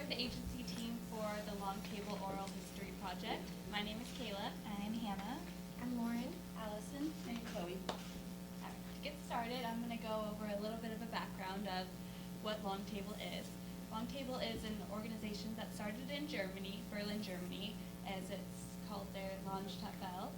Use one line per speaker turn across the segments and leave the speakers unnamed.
of the agency team for the Long Table Oral History Project. My name is Kayla.
I'm Hannah.
I'm Lauren.
Allison.
And Chloe.
Alright, to get started, I'm going to go over a little bit of a background of what Long Table is. Long Table is an organization that started in Germany, Berlin, Germany, as it's called their Landstafel.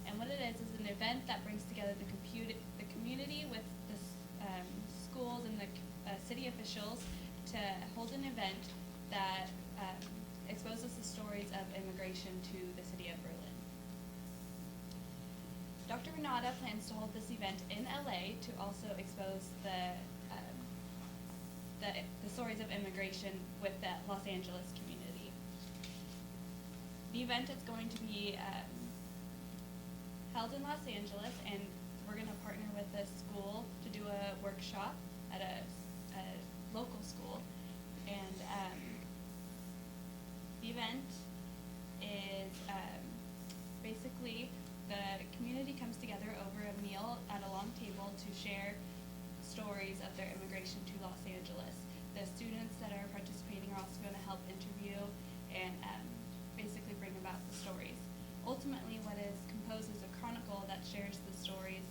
And what it is an event that brings together the community with the schools and the city officials to hold an event that exposes the stories of immigration to the city of Berlin. Dr. Renata plans to hold this event in LA to also expose the stories of immigration with the Los Angeles community. The event is going to be held in Los Angeles, and we're going to partner with a school to do a workshop at a local school. And the event is basically the community comes together over a meal at a long table to share stories of their immigration to Los Angeles. The students that are participating are also going to help interview and basically bring about the stories. Ultimately, what is composed is a chronicle that shares the stories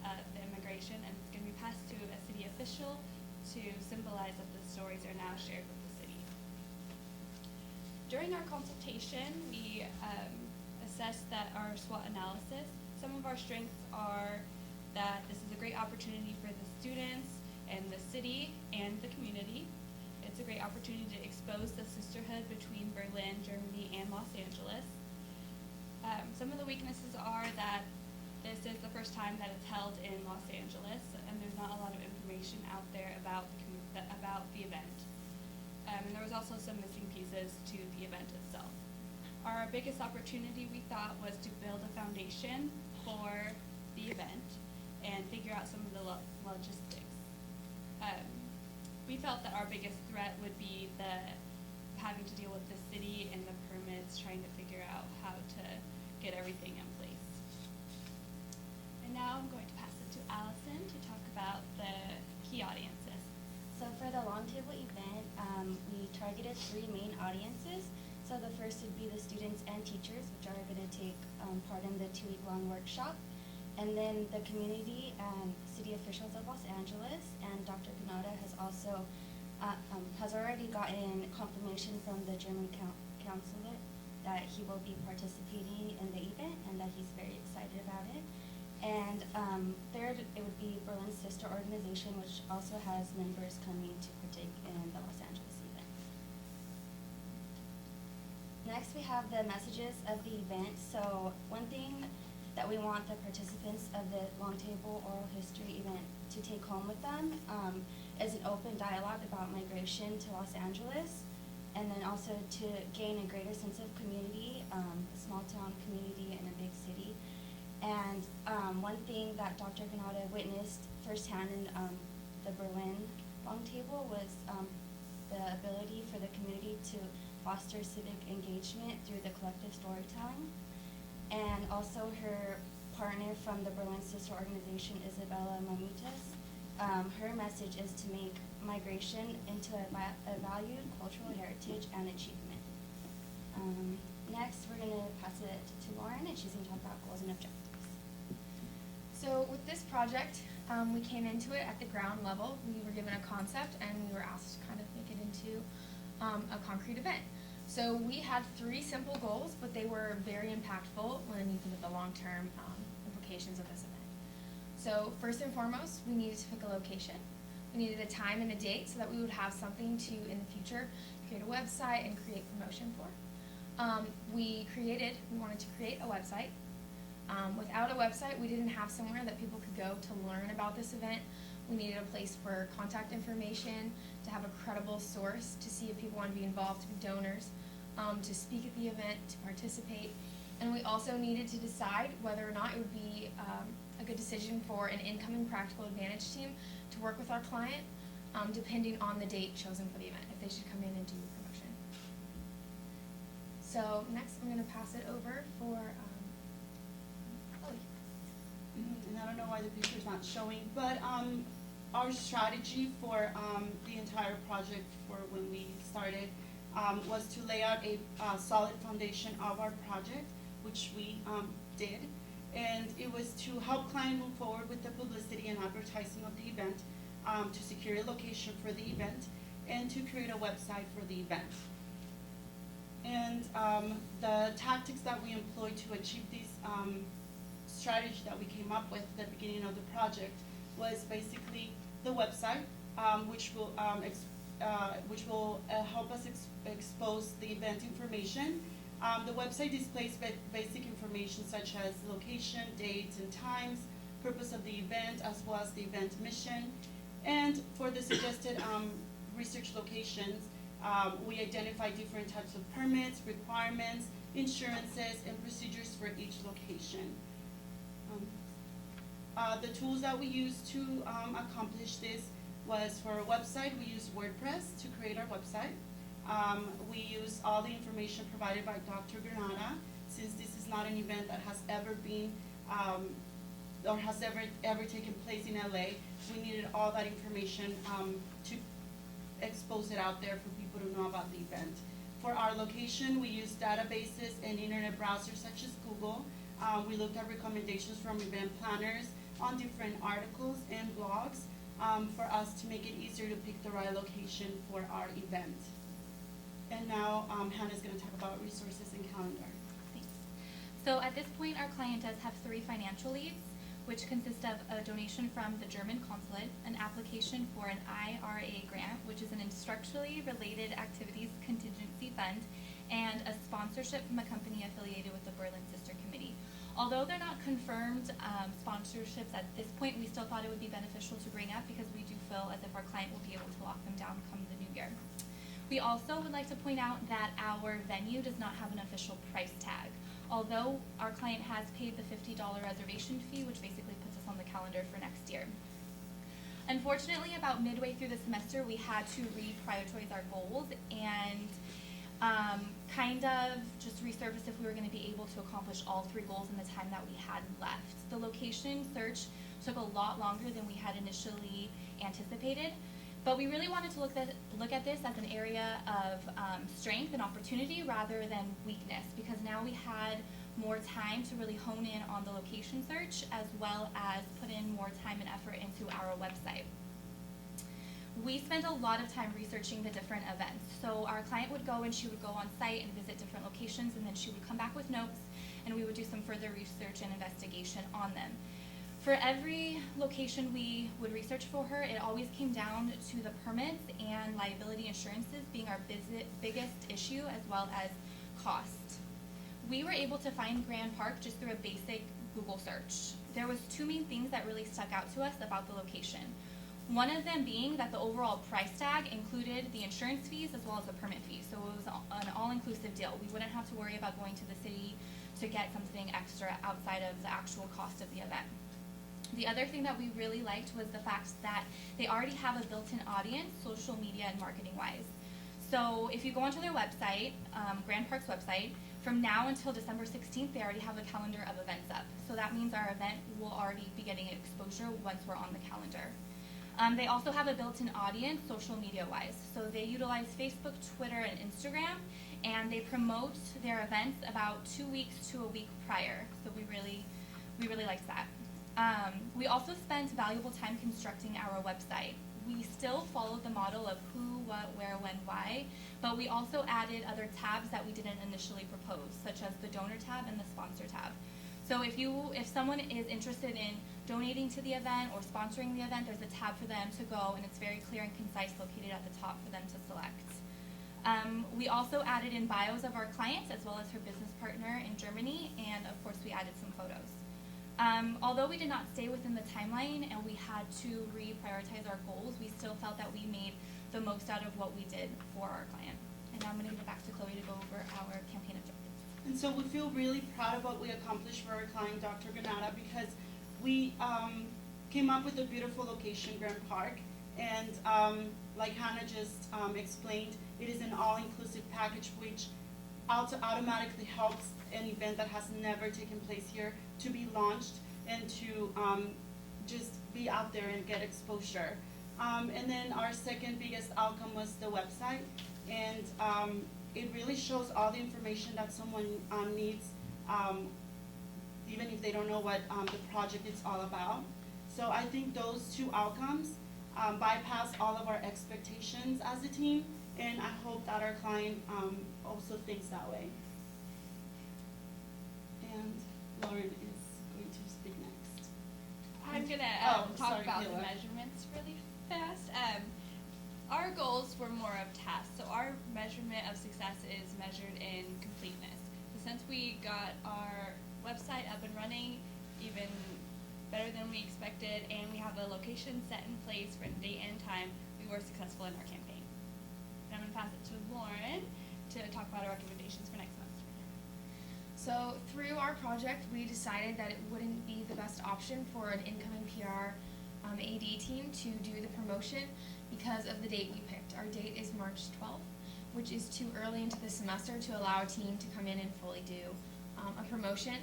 of the immigration, and it's going to be passed to a city official to symbolize that the stories are now shared with the city. During our consultation, we assessed that our SWOT analysis, some of our strengths are that this is a great opportunity for the students and the city and the community. It's a great opportunity to expose the sisterhood between Berlin, Germany, and Los Angeles. Some of the weaknesses are that this is the first time that it's held in Los Angeles, and there's not a lot of information out there about the event. And there was also some missing pieces to the event itself. Our biggest opportunity, we thought, was to build a foundation for the event and figure out some of the logistics. We felt that our biggest threat would be having to deal with the city and the permits, trying to figure out how to get everything in place. And now I'm going to pass it to Allison to talk about the key audiences.
So for the Long Table event, we targeted 3 main audiences. So the first would be the students and teachers, which are going to take part in the 2-week-long workshop. And then the community and city officials of Los Angeles, and Dr. Canada has also has already gotten confirmation from the German consulate that he will be participating in the event and that he's very excited about it. And third, it would be Berlin's sister organization, which also has members coming to partake in the Los Angeles event. Next, we have the messages of the event. So one thing that we want the participants of the Long Table Oral History event to take home with them is an open dialogue about migration to Los Angeles, and then also to gain a greater sense of community, a small town community in a big city. And one thing that Dr. Granada witnessed firsthand in the Berlin Long Table was the ability for the community to foster civic engagement through the collective storytelling. And also her partner from the Berlin sister organization, Isabella Mamutas, her message is to make migration into a valued cultural heritage and achievement. Next, we're going to pass it to Lauren, and she's going to talk about goals and objectives.
So with this project, we came into it at the ground level. We were given a concept, and we were asked to kind of make it into a concrete event. So we had 3 simple goals, but they were very impactful when you think of the long-term implications of this event. So first and foremost, we needed to pick a location. We needed a time and a date so that we would have something to, in the future, create a website and create promotion for. We wanted to create a website. Without a website, we didn't have somewhere that people could go to learn about this event. We needed a place for contact information, to have a credible source, to see if people want to be involved, to be donors, to speak at the event, to participate. And we also needed to decide whether or not it would be a good decision for an incoming Practical Advantage team to work with our client, depending on the date chosen for the event, if they should come in and do promotion. So next, I'm going to pass it over for Chloe.
And I don't know why the picture's not showing, but our strategy for the entire project for when we started was to lay out a solid foundation of our project, which we did. And it was to help client move forward with the publicity and advertising of the event, to secure a location for the event, and to create a website for the event. And the tactics that we employed to achieve this strategy that we came up with at the beginning of the project was basically the website, which will help us expose the event information. The website displays basic information such as location, dates and times, purpose of the event, as well as the event mission. And for the suggested research locations, we identify different types of permits, requirements, insurances, and procedures for each location. The tools that we used to accomplish this was for our website, we used WordPress to create our website. We use all the information provided by Dr. Granada, since this is not an event that has ever been or has ever taken place in LA. We needed all that information to expose it out there for people to know about the event. For our location, we use databases and internet browsers such as Google. We looked at recommendations from event planners on different articles and blogs for us to make it easier to pick the right location for our event. And now Hannah's going to talk about resources and calendar.
Thanks. So at this point, our client does have 3 financial leads, which consist of a donation from the German consulate, an application for an IRA grant, which is an instructionally related activities contingency fund, and a sponsorship from a company affiliated with the Berlin Sister Committee. Although they're not confirmed sponsorships at this point, we still thought it would be beneficial to bring up because we do feel as if our client will be able to lock them down come the new year. We also would like to point out that our venue does not have an official price tag. Although our client has paid the $50 reservation fee, which basically puts us on the calendar for next year. Unfortunately, about midway through the semester, we had to reprioritize our goals and kind of just resurface if we were going to be able to accomplish all 3 goals in the time that we had left. The location search took a lot longer than we had initially anticipated, but we really wanted to look at this as an area of strength and opportunity rather than weakness, because now we had more time to really hone in on the location search as well as put in more time and effort into our website. We spent a lot of time researching the different events. So our client would go and she would go on site and visit different locations, and then she would come back with notes and we would do some further research and investigation on them. For every location we would research for her, it always came down to the permits and liability insurances being our biggest issue, as well as cost. We were able to find Grand Park just through a basic Google search. There was 2 main things that really stuck out to us about the location. One of them being that the overall price tag included the insurance fees as well as the permit fees. So it was an all-inclusive deal. We wouldn't have to worry about going to the city to get something extra outside of the actual cost of the event. The other thing that we really liked was the fact that they already have a built-in audience, social media and marketing-wise. So if you go onto their website, Grand Park's website, from now until December 16th, they already have a calendar of events up. So that means our event will already be getting exposure once we're on the calendar. They also have a built-in audience, social media-wise. So they utilize Facebook, Twitter, and Instagram, and they promote their events about 2 weeks to a week prior. So we really liked that. We also spent valuable time constructing our website. We still followed the model of who, what, where, when, why, but we also added other tabs that we didn't initially propose, such as the donor tab and the sponsor tab. So if someone is interested in donating to the event or sponsoring the event, there's a tab for them to go, and it's very clear and concise located at the top for them to select. We also added in bios of our clients as well as her business partner in Germany, and of course we added some photos. Although we did not stay within the timeline and we had to reprioritize our goals, we still felt that we made the most out of what we did for our client. And now I'm going to give it back to Chloe to go over our campaign objectives.
And so we feel really proud of what we accomplished for our client, Dr. Granada, because we came up with a beautiful location, Grand Park, and like Hannah just explained, it is an all-inclusive package which automatically helps an event that has never taken place here to be launched and to just be out there and get exposure. And then our second biggest outcome was the website. And it really shows all the information that someone needs, even if they don't know what the project is all about. So I think those two outcomes bypass all of our expectations as a team, and I hope that our client also thinks that way. And Lauren is going to speak next.
I'm gonna
Oh,
talk
sorry,
about the
Kayla.
measurements really fast. Our goals were more of tasks, so our measurement of success is measured in completeness. So since we got our website up and running, even better than we expected, and we have a location set in place for the date and time, we were successful in our campaign. And I'm gonna pass it to Lauren to talk about our recommendations for next semester.
So through our project, we decided that it wouldn't be the best option for an incoming PR AD team to do the promotion because of the date we picked. Our date is March 12th, which is too early into the semester to allow a team to come in and fully do a promotion.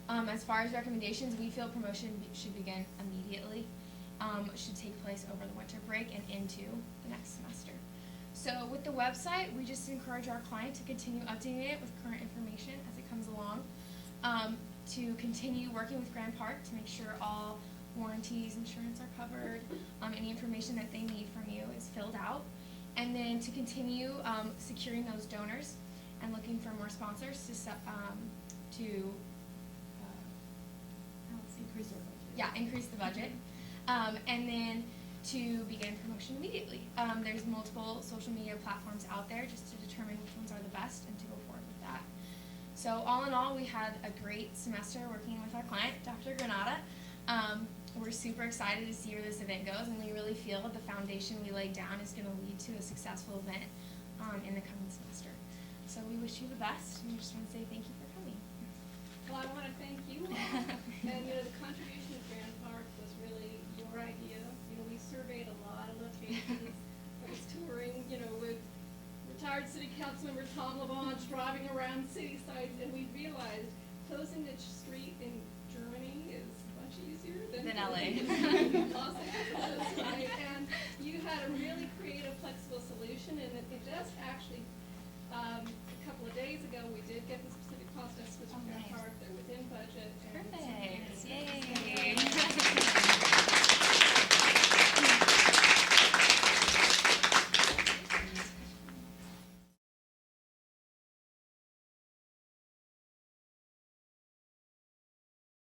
As far as recommendations, we feel promotion should begin immediately, should take place over the winter break and into the next semester. So with the website, we just encourage our client to continue updating it with current information as it comes along, to continue working with Grand Park to make sure all warranties, insurance are covered, any information that they need from you is filled out, and then to continue securing those donors and looking for more sponsors increase the budget, and then to begin promotion immediately. There's multiple social media platforms out there just to determine which ones are the best and to go forward with that. So all in all, we had a great semester working with our client, Dr. Granada. We're super excited to see where this event goes, and we really feel that the foundation we laid down is going to lead to a successful event in the coming semester. So we wish you the best, and we just want to say thank you for coming.
Well, I want to thank you all. And, the contribution of Grand Park was really your idea. We surveyed a lot of locations. I was touring, with retired city council member Tom LaBonge driving around city sites, and we realized closing the street in Germany is much easier than
LA.
Los Angeles, right? And you had a really creative, flexible solution, and it does actually, a couple of days ago, we did get the specific cost estimates from Grand
nice.
Park. They're within budget, and
Perfect.
so